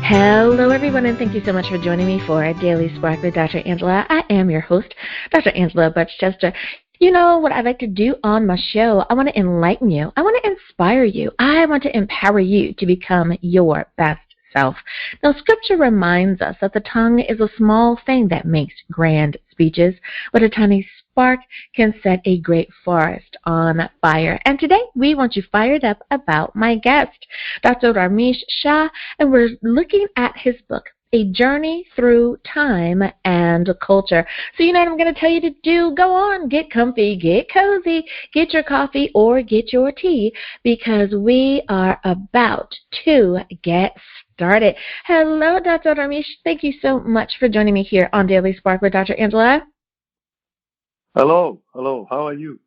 Hello, everyone, and thank you so much for joining me for Daily Spark with Dr. Angela. I am your host, Dr. Angela Butchchester. You know what I like to do on my show? I want to enlighten you. I want to inspire you. I want to empower you to become your best self. Now, Scripture reminds us that the tongue is a small thing that makes grand speeches, but a tiny spark can set a great forest on fire. And today, we want you fired up about my guest, Dr. Ramesh Shah, and we're looking at his book, A Journey Through Time and Culture. So you know what I'm going to tell you to do? Go on, get comfy, get cozy, get your coffee or get your tea, because we are about to get started. Hello, Dr. Ramesh. Thank you so much for joining me here on Daily Spark with Dr. Angela. Hello. How are you?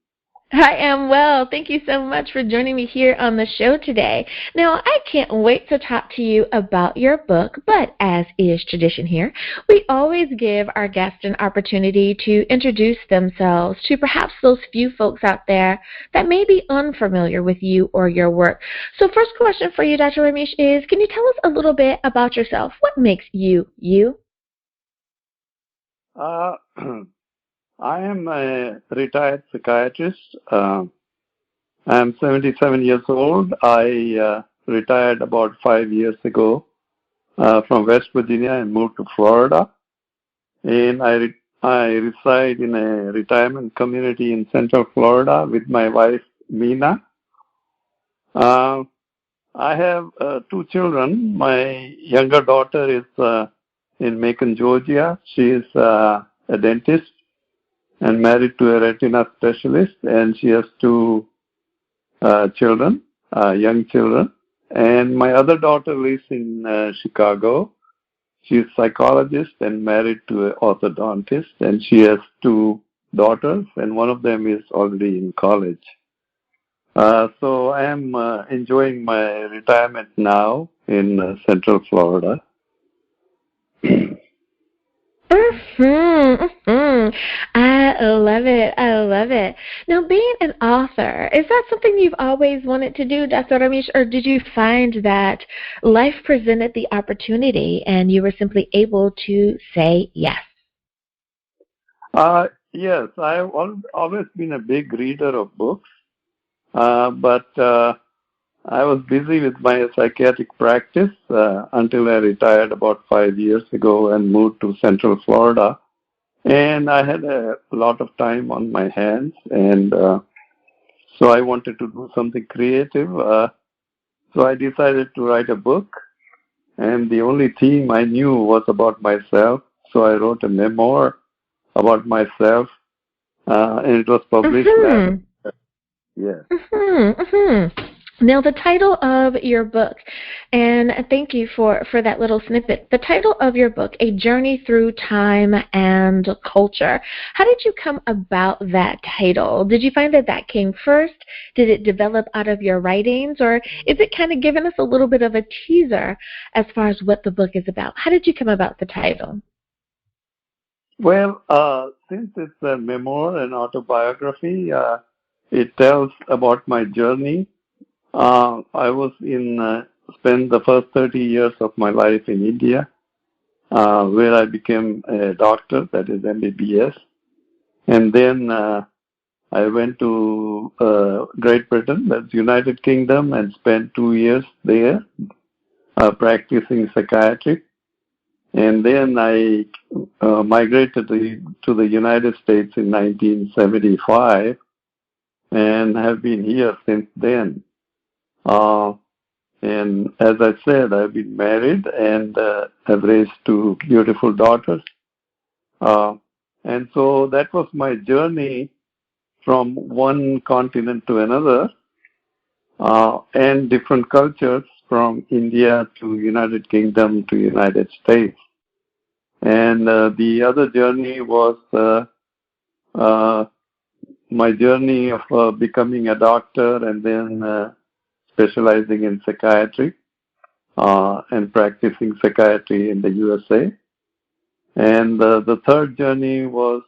I am well. Thank you so much for joining me here on the show today. Now, I can't wait to talk to you about your book, but as is tradition here, we always give our guests an opportunity to introduce themselves to perhaps those few folks out there that may be unfamiliar with you or your work. So first question for you, Dr. Ramesh, is can you tell us a little bit about yourself? What makes you, you? Uh, I am a retired psychiatrist. I'm 77 years old. I retired about 5 years ago from West Virginia and moved to Florida. And I reside in a retirement community in Central Florida with my wife, Mina. Uh, I have two children. My younger daughter is in Macon, Georgia. She is a dentist and married to a retina specialist, and she has two children, young children. And my other daughter lives in Chicago. She's a psychologist and married to an orthodontist, and she has two daughters, and one of them is already in college. So I am enjoying my retirement now in Central Florida. I love it. I love it. Now, being an author, is that something you've always wanted to do, Dr. Ramesh, or did you find that life presented the opportunity and you were simply able to say yes? Yes, I've always been a big reader of books, but I was busy with my psychiatric practice until I retired about 5 years ago and moved to Central Florida. And I had a lot of time on my hands, and so I wanted to do something creative. So I decided to write a book, and the only theme I knew was about myself. So I wrote a memoir about myself, and it was published last year. Now, the title of your book, and thank you for that little snippet, the title of your book, A Journey Through Time and Culture. How did you come about that title? Did you find that came first? Did it develop out of your writings? Or is it kind of giving us a little bit of a teaser as far as what the book is about? How did you come about the title? Well, since it's a memoir and autobiography, it tells about my journey. I was spent the first 30 years of my life in India, where I became a doctor, that is MBBS. And then I went to Great Britain, that's United Kingdom, and spent 2 years there practicing psychiatry. And then I migrated to the United States in 1975 and have been here since then. And as I said, I've been married and have raised two beautiful daughters. And so that was my journey from one continent to another, and different cultures from India to United Kingdom to United States. And the other journey was my journey of becoming a doctor and then specializing in psychiatry and practicing psychiatry in the USA. And the third journey was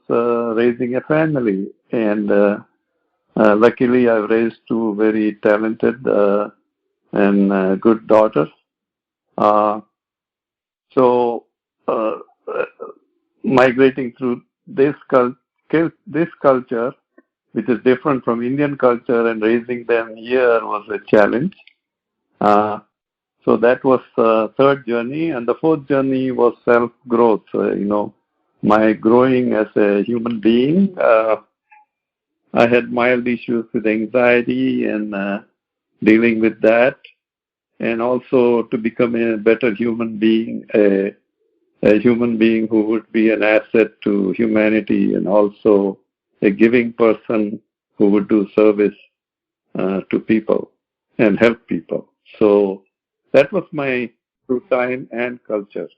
raising a family. And luckily, I've raised two very talented and good daughters. So migrating through this culture, which is different from Indian culture, and raising them here was a challenge. Uh, so that was the third journey, and the fourth journey was self-growth. My growing as a human being. I had mild issues with anxiety and dealing with that, and also to become a better human being, a human being who would be an asset to humanity, and also a giving person who would do service to people and help people. So that was my through time and culture.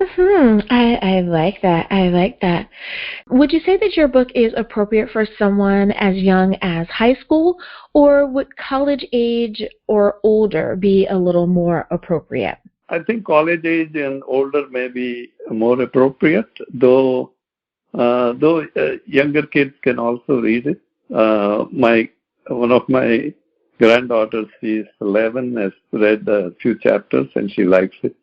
I like that. I like that. Would you say that your book is appropriate for someone as young as high school, or would college age or older be a little more appropriate? I think college age and older may be more appropriate, though younger kids can also read it. My One of my granddaughters, she's 11, has read a few chapters and she likes it.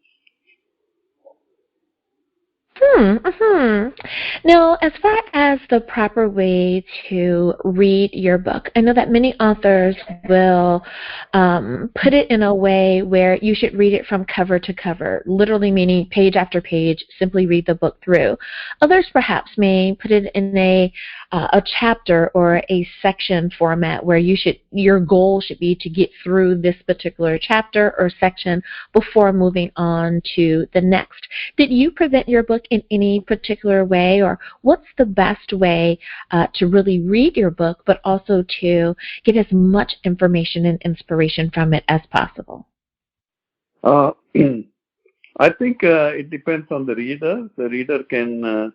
Now, as far as the proper way to read your book, I know that many authors will put it in a way where you should read it from cover to cover, literally meaning page after page, simply read the book through. Others perhaps may put it in a chapter or a section format where your goal should be to get through this particular chapter or section before moving on to the next. Did you present your book in any particular way, or what's the best way to really read your book, but also to get as much information and inspiration from it as possible? I think it depends on the reader. The reader can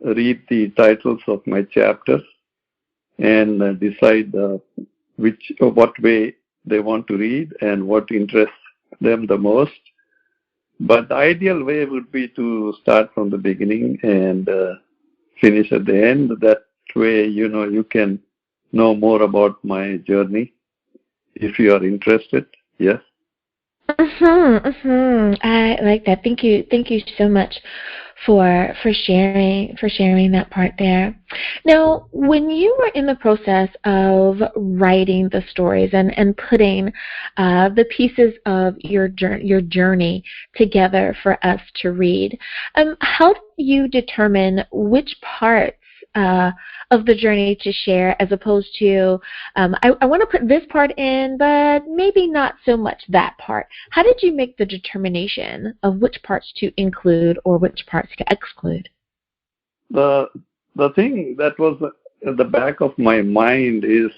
read the titles of my chapters and decide what way they want to read and what interests them the most. But the ideal way would be to start from the beginning and finish at the end. That way, you can know more about my journey if you are interested. Yes. I like that. Thank you so much for sharing that part there. Now, when you were in the process of writing the stories and putting the pieces of your journey together for us to read, how do you determine which parts of the journey to share, as opposed to I want to put this part in, but maybe not so much that part? How did you make the determination of which parts to include or which parts to exclude? The thing that was at the back of my mind is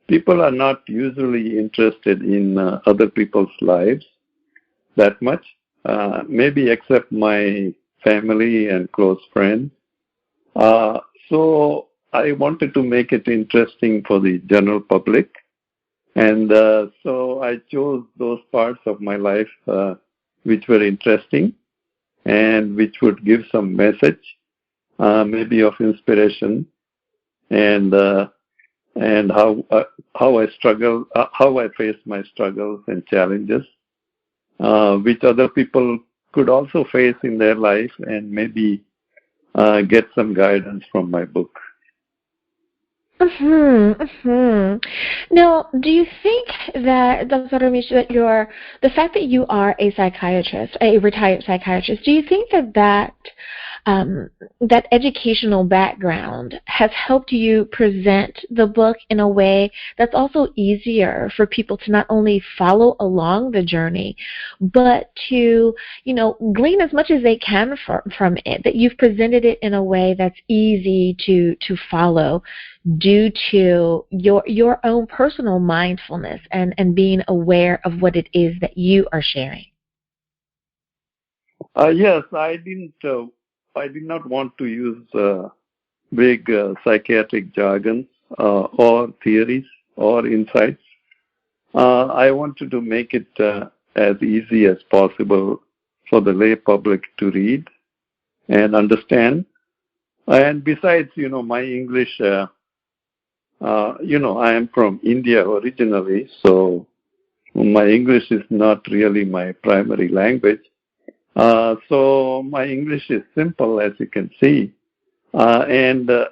people are not usually interested in other people's lives that much, maybe except my family and close friends. So I wanted to make it interesting for the general public. And so I chose those parts of my life which were interesting and which would give some message, maybe of inspiration, and how I struggle, how I face my struggles and challenges, which other people could also face in their life, and maybe get some guidance from my book. Now, do you think that, Dr. Ramesh, that the fact that you are a psychiatrist, a retired psychiatrist, do you think that that educational background has helped you present the book in a way that's also easier for people to not only follow along the journey, but to, glean as much as they can from it, that you've presented it in a way that's easy to follow due to your own personal mindfulness and being aware of what it is that you are sharing? Yes, I did not want to use big psychiatric jargon or theories or insights. I wanted to make it as easy as possible for the lay public to read and understand. And besides, my English, I am from India originally, so my English is not really my primary language. So my English is simple, as you can see, and the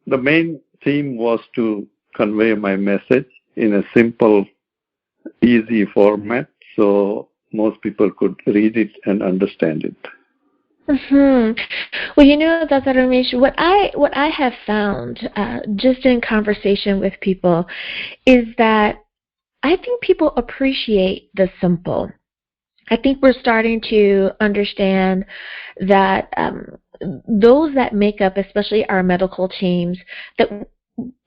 main theme was to convey my message in a simple, easy format, so most people could read it and understand it. Well, Dr. Ramesh, what I have found just in conversation with people is that I think people appreciate the simple. I think we're starting to understand that those that make up, especially our medical teams, that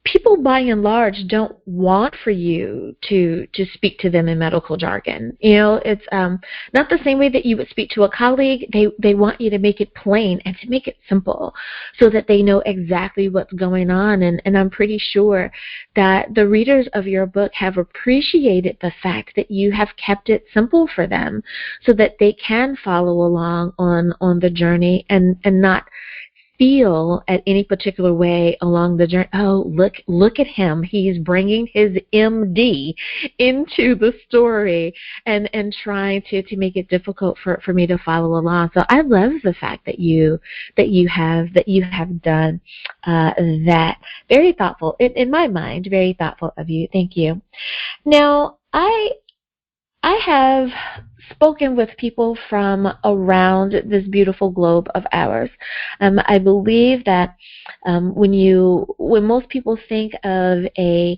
people by and large don't want for you to speak to them in medical jargon. It's not the same way that you would speak to a colleague. They want you to make it plain and to make it simple so that they know exactly what's going on. And I'm pretty sure that the readers of your book have appreciated the fact that you have kept it simple for them so that they can follow along on the journey and not feel at any particular way along the journey. Oh, look at him. He's bringing his MD into the story and trying to make it difficult for me to follow along. So I love the fact that you have done that. Very thoughtful. In my mind, very thoughtful of you. Thank you. Now, I have spoken with people from around this beautiful globe of ours. I believe that when most people think of a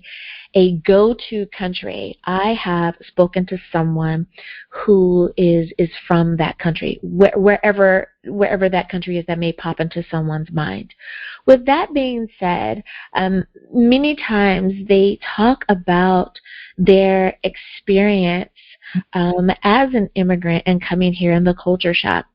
go-to country, I have spoken to someone who is from that country, wherever that country is that may pop into someone's mind. With that being said, many times they talk about their experience as an immigrant and coming here in the culture shock.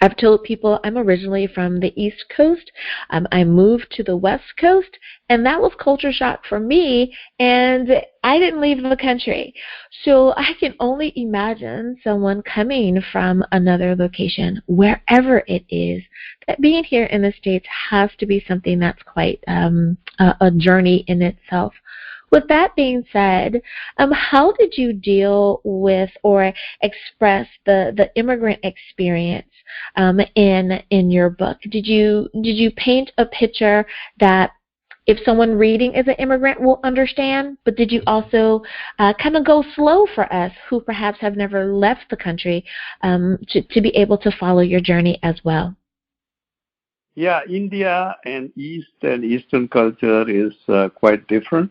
I've told people I'm originally from the East Coast. I moved to the West Coast, and that was culture shock for me, and I didn't leave the country. So I can only imagine someone coming from another location, wherever it is, that being here in the States has to be something that's quite a journey in itself. With that being said, how did you deal with or express the immigrant experience in your book? Did you paint a picture that if someone reading is an immigrant will understand, but did you also kind of go slow for us who perhaps have never left the country to be able to follow your journey as well? Yeah, India and East and Eastern culture is quite different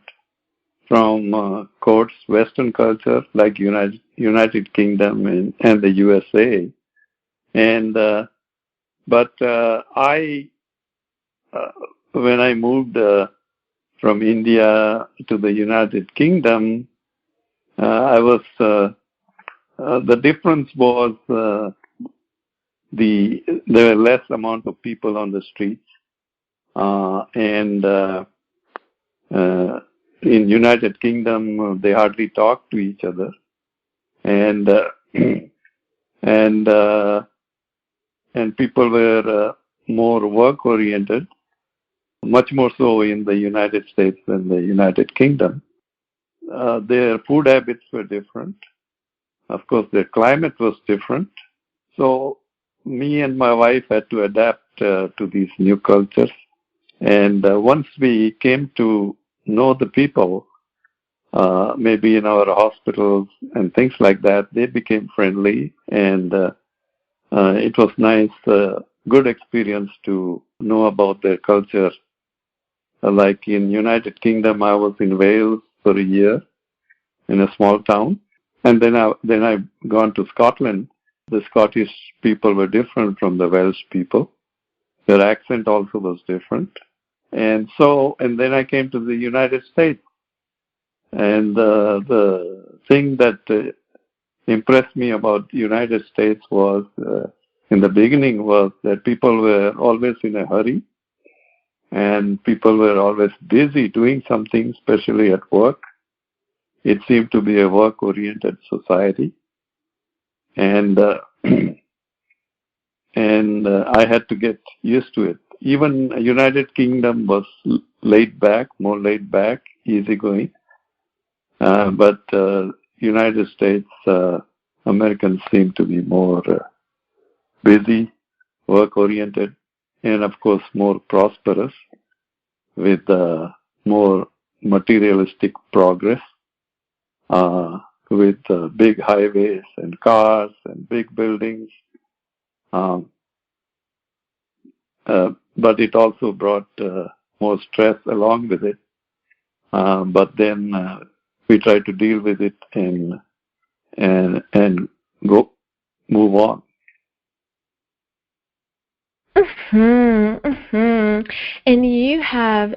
from courts, Western culture like United Kingdom and the USA. And when I moved from India to the United Kingdom, I was the difference was there were less amount of people on the streets, and in United Kingdom they hardly talk to each other, and and people were more work oriented, much more so in the United States than the United Kingdom. Their food habits were different. Of course, their climate was different. So me and my wife had to adapt to these new cultures. And once we came to know the people, maybe in our hospitals and things like that, they became friendly. And it was nice, good experience to know about their culture. Like in United Kingdom, I was in Wales for a year in a small town. And then I gone to Scotland. The Scottish people were different from the Welsh people. Their accent also was different. And then I came to the United States. And the thing that impressed me about the United States was, in the beginning, was that people were always in a hurry. And people were always busy doing something, especially at work. It seemed to be a work-oriented society. And I had to get used to it. Even United Kingdom was more laid back, easygoing. But United States, Americans seem to be more busy, work-oriented, and of course more prosperous with more materialistic progress, with big highways and cars and big buildings. Um, but it also brought more stress along with it. But then we try to deal with it and go move on. And you have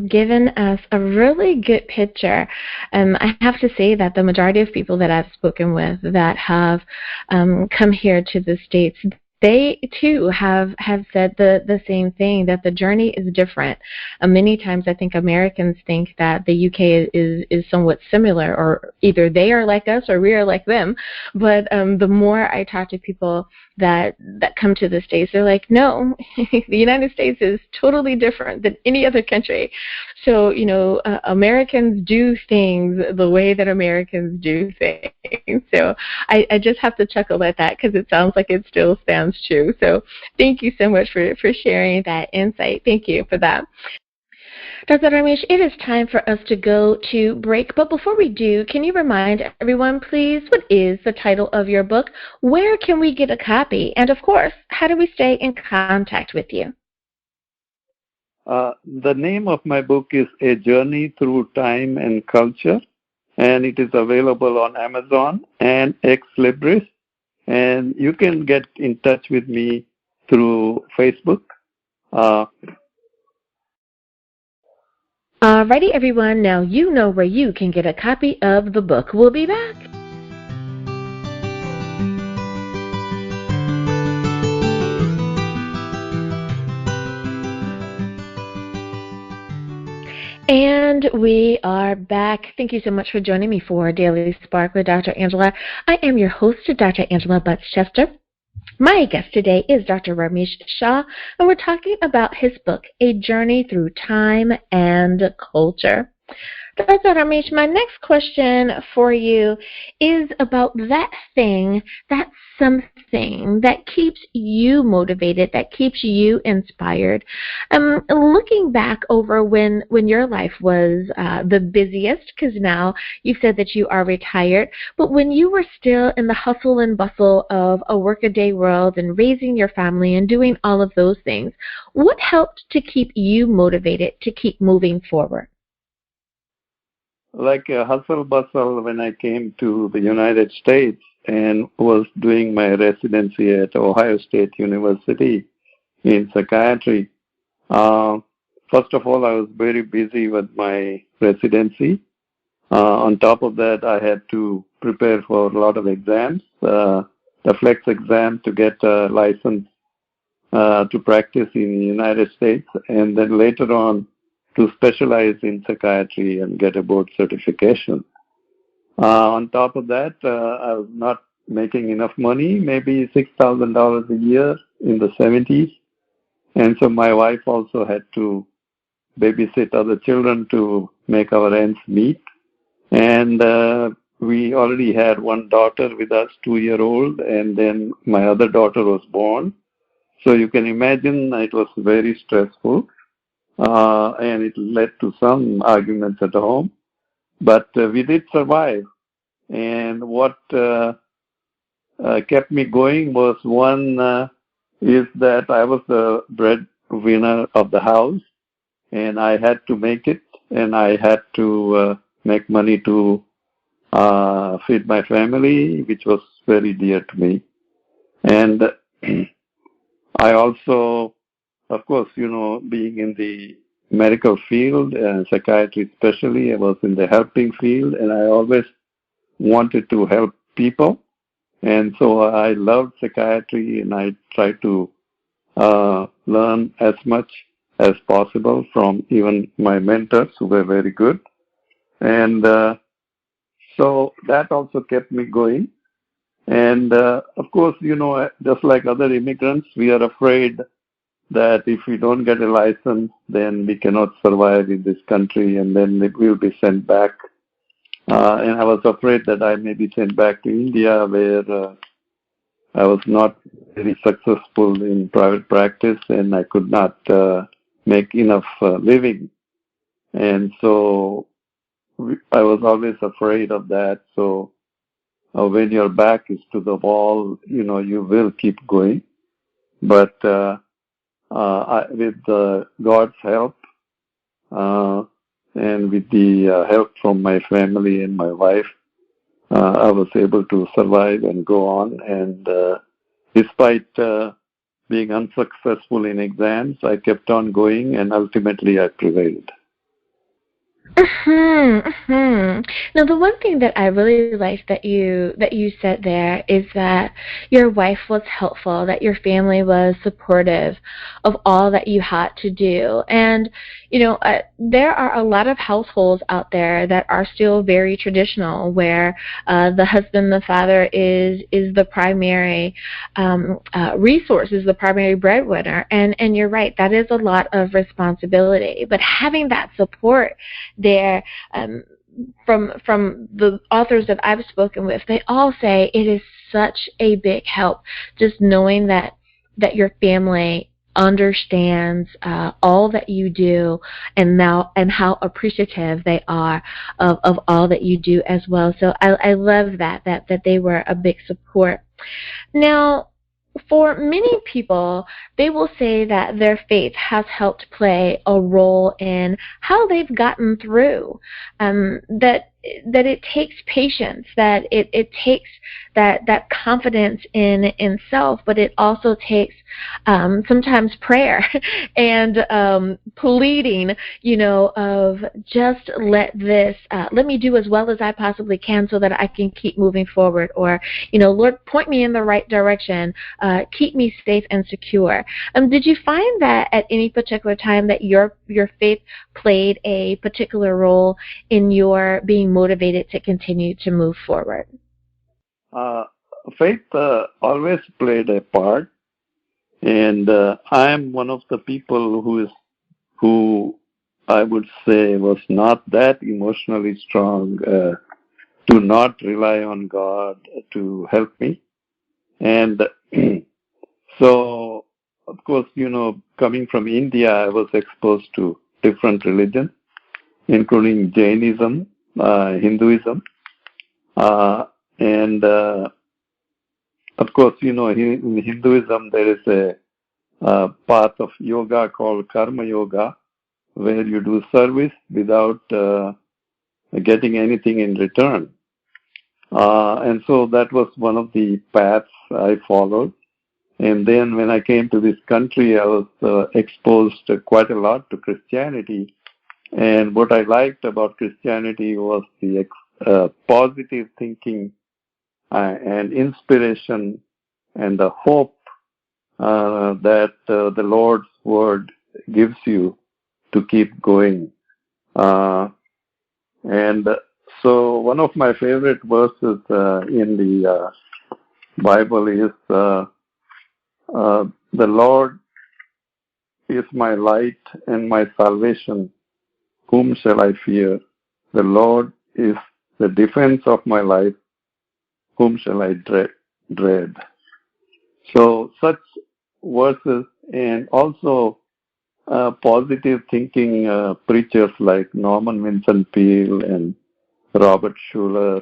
given us a really good picture. I have to say that the majority of people that I've spoken with that have come here to the States, they too have said the same thing, that the journey is different. Many times I think Americans think that the UK is somewhat similar, or either they are like us or we are like them. But the more I talk to people that come to the States, they're like, no, the United States is totally different than any other country. So, Americans do things the way that Americans do things. So I just have to chuckle at that because it sounds like it still stands true. So thank you so much for sharing that insight. Thank you for that. Dr. Ramesh, it is time for us to go to break. But before we do, can you remind everyone, please, what is the title of your book? Where can we get a copy? And, of course, how do we stay in contact with you? The name of my book is A Journey Through Time and Culture, and it is available on Amazon and Ex Libris. And you can get in touch with me through Facebook. Alrighty, everyone. Now you know where you can get a copy of the book. We'll be back. And we are back. Thank you so much for joining me for Daily Spark with Dr. Angela. I am your host, Dr. Angela Butts-Chester. My guest today is Dr. Ramesh Shah, and we're talking about his book, A Journey Through Time and Culture. Dr. Ramesh, my next question for you is about that thing, that something that keeps you motivated, that keeps you inspired. Looking back over when your life was the busiest, because now you said that you are retired, but when you were still in the hustle and bustle of a workaday world and raising your family and doing all of those things, what helped to keep you motivated to keep moving forward? Like a hustle bustle when I came to the United States and was doing my residency at Ohio State University in psychiatry. First of all, I was very busy with my residency. On top of that, I had to prepare for a lot of exams, the flex exam to get a license to practice in the United States, and then later on to specialize in psychiatry and get a board certification. On top of that, I was not making enough money, maybe $6,000 a year in the 70s. And so my wife also had to babysit other children to make our ends meet. And we already had one daughter with us, 2-year-old, and then my other daughter was born. So you can imagine it was very stressful. And it led to some arguments at home, but we did survive. And what kept me going was one is that I was the breadwinner of the house, and I had to make it, and I had to make money to feed my family, which was very dear to me. And I also, of course, being in the medical field, psychiatry especially, I was in the helping field, and I always wanted to help people. And so I loved psychiatry, and I tried to learn as much as possible from even my mentors who were very good. And so that also kept me going. And of course, just like other immigrants, we are afraid that if we don't get a license, then we cannot survive in this country, and then we will be sent back And I was afraid that I may be sent back to India where I was not very successful in private practice and I could not make enough living. And so I was always afraid of that. So when your back is to the wall, you will keep going. But with God's help uh, and with the help from my family and my wife, I was able to survive and go on. And despite being unsuccessful in exams, I kept on going, and ultimately I prevailed. Now, the one thing that I really liked that you said there is that your wife was helpful, that your family was supportive of all that you had to do, and there are a lot of households out there that are still very traditional, where the husband, the father, is the primary resource, is the primary breadwinner, and you're right, that is a lot of responsibility, but having that support there, from the authors that I've spoken with, they all say it is such a big help just knowing that your family understands all that you do, and how appreciative they are of all that you do as well. So I love that they were a big support. Now, for many people, they will say that their faith has helped play a role in how they've gotten through. That it takes patience, that it takes that confidence in self, but it also takes sometimes prayer and pleading, of just let me do as well as I possibly can so that I can keep moving forward, or Lord, point me in the right direction, keep me safe and secure. Did you find that at any particular time that your faith played a particular role in your being motivated to continue to move forward? Faith always played a part, and I am one of the people who I would say was not that emotionally strong to not rely on God to help me. And so, of course, coming from India, I was exposed to different religions, including Jainism, Hinduism, and of course, in Hinduism there is a path of yoga called karma yoga, where you do service without getting anything in return. And so that was one of the paths I followed. And then when I came to this country, I was exposed quite a lot to Christianity. And what I liked about Christianity was the positive thinking and inspiration and the hope that the Lord's word gives you to keep going. And so one of my favorite verses in the Bible is, the Lord is my light and my salvation. Whom shall I fear? The Lord is the defense of my life. Whom shall I dread? So such verses, and also positive thinking preachers like Norman Vincent Peale and Robert Schuller,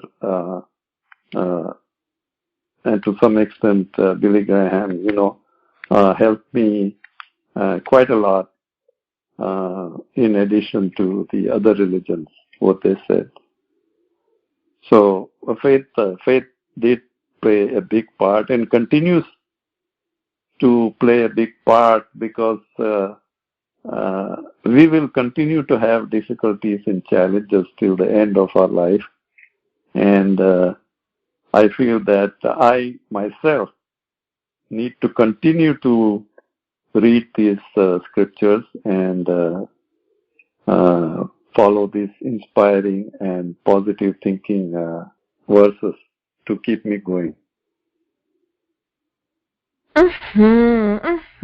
and to some extent Billy Graham, helped me quite a lot, in addition to the other religions, what they said. So faith did play a big part and continues to play a big part, because we will continue to have difficulties and challenges till the end of our life. And I feel that I myself need to continue to read these scriptures and follow these inspiring and positive thinking verses to keep me going.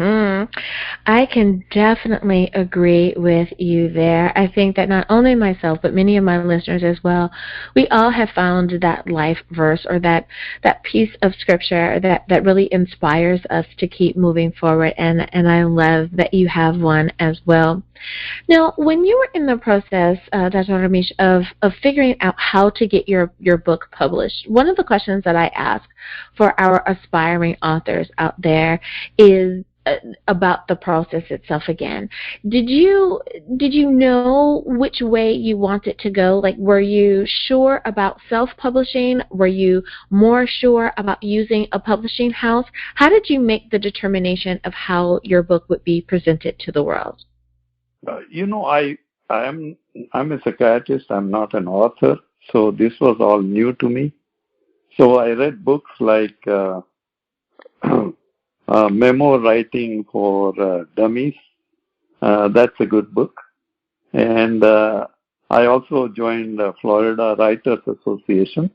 I can definitely agree with you there. I think that not only myself, but many of my listeners as well, we all have found that life verse or that piece of scripture that really inspires us to keep moving forward. And I love that you have one as well. Now, when you were in the process, Dr. Ramesh, of figuring out how to get your book published, one of the questions that I ask for our aspiring authors out there is about the process itself again. Did you know which way you wanted to go? Like, were you sure about self-publishing? Were you more sure about using a publishing house? How did you make the determination of how your book would be presented to the world? I'm a psychiatrist. I'm not an author, so this was all new to me. So I read books like Memo Writing for Dummies. That's a good book. And I also joined the Florida Writers Association,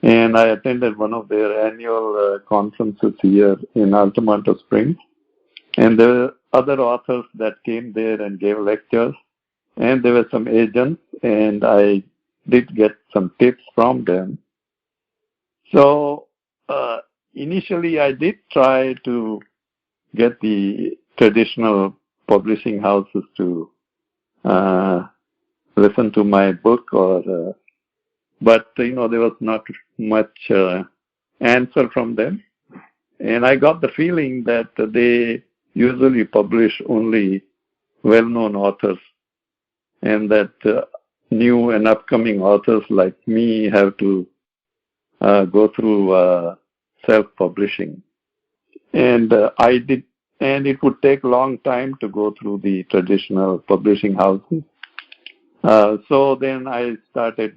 and I attended one of their annual conferences here in Altamont Springs. And there were other authors that came there and gave lectures, and there were some agents, and I did get some tips from them. So initially, I did try to get the traditional publishing houses to listen to my book, but there was not much answer from them, and I got the feeling that they usually publish only well-known authors, and that new and upcoming authors like me have to go through self-publishing. And I did, and it would take a long time to go through the traditional publishing houses. So then I started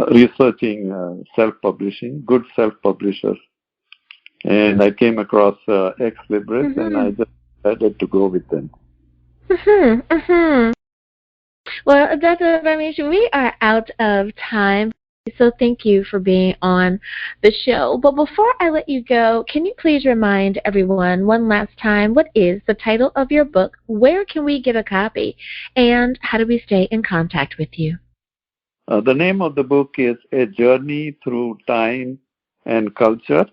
researching self-publishing, good self-publishers. And I came across Ex Libris, and I just decided to go with them. Well, Dr. Ramesh, we are out of time. So thank you for being on the show. But before I let you go, can you please remind everyone one last time, what is the title of your book, where can we get a copy, and how do we stay in contact with you? The name of the book is A Journey Through Time and Culture.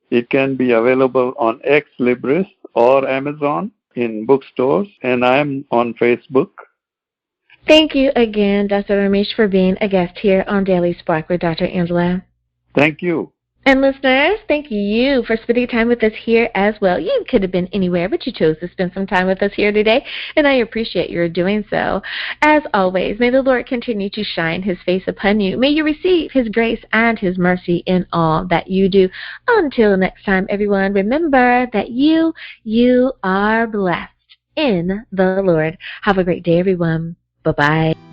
It can be available on Ex Libris or Amazon in bookstores, and I'm on Facebook. Thank you again, Dr. Ramesh, for being a guest here on Daily Spark with Dr. Angela. Thank you. And listeners, thank you for spending time with us here as well. You could have been anywhere, but you chose to spend some time with us here today, and I appreciate your doing so. As always, may the Lord continue to shine His face upon you. May you receive His grace and His mercy in all that you do. Until next time, everyone, remember that you are blessed in the Lord. Have a great day, everyone. Bye-bye.